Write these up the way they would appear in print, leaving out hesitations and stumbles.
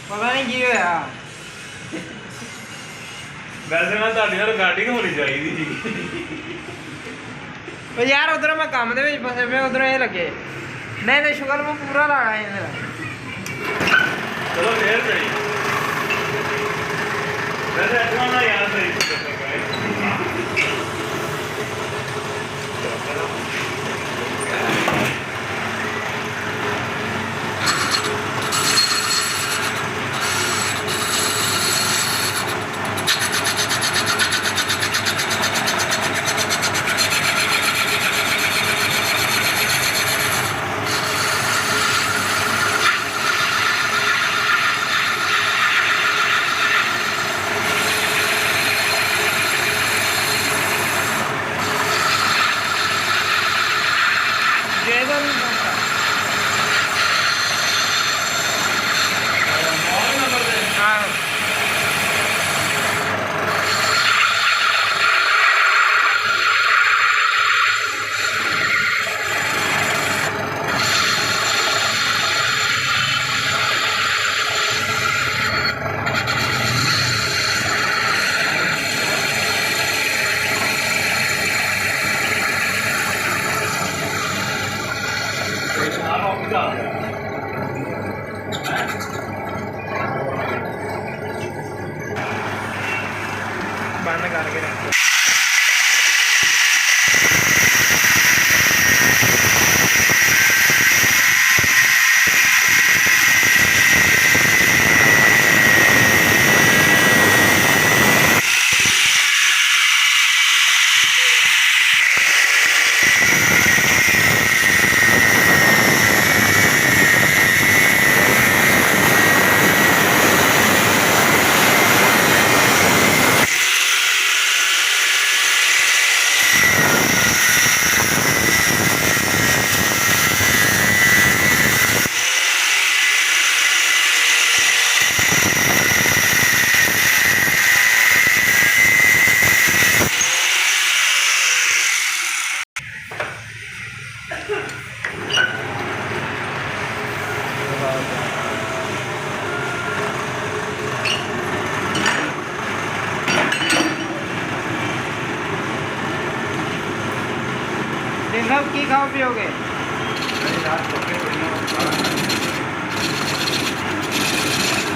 ਪਤਾ ਨਹੀਂ ਕੀ ਹੋਇਆ। ਵੈਸੇ ਨਾ ਤੁਹਾਡੀ ਨਾਲ ਰਿਕਾਰਡਿੰਗ ਹੋਣੀ ਚਾਹੀਦੀ ਸੀ। ਉਹ ਯਾਰ ਉਧਰੋਂ ਮੈਂ ਕੰਮ ਦੇ ਵਿੱਚ ਫਸੇ ਪਿਆ, ਉਧਰੋਂ ਇਹ ਲੱਗੇ। ਨਹੀਂ ਤੇ ਸ਼ੁਗਰ ਮੈਂ ਪੂਰਾ ਲਾਣਾ ਇਹਦਾ। ਚਲੋ ਫੇਰ ਸਹੀ। ਵੈਸੇ ਅੱਛਾ ਨਾ ਯਾਰ ਸਹੀ ਬੰਦ ਕਰਕੇ ਰੱਖੋ। सब की खाओ पियोगे?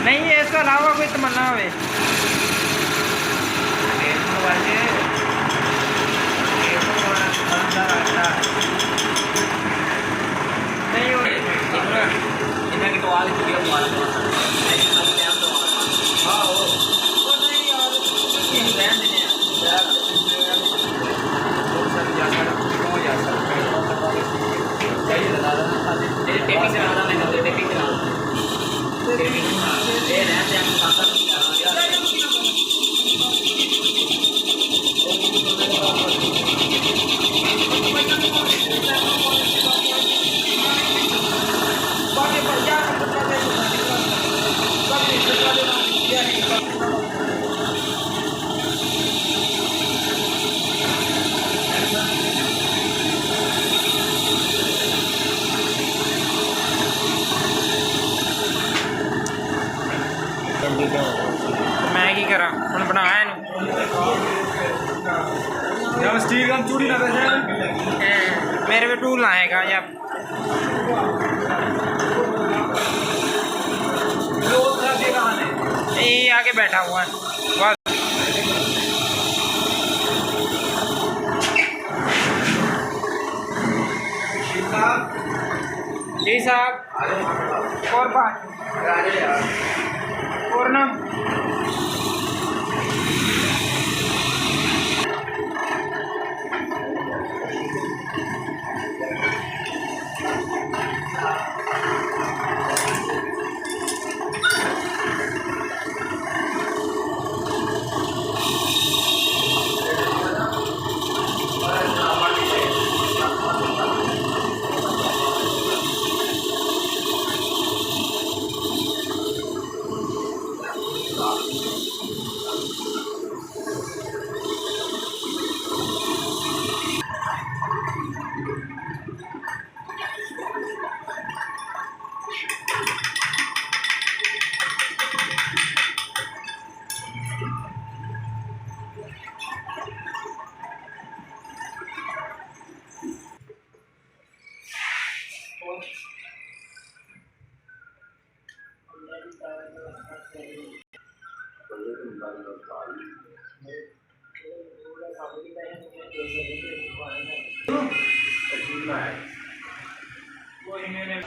नहीं इसके अलावा कोई तमन्ना हो? नहीं हो इन्हें की तो आगे मैं की करा हम बनाया स्टील चूड़ी ना मेरे पे टूल आएगा या ये आके बैठा हुआ है। जी साहब और बात और ना ਕੋਈ ਨੇ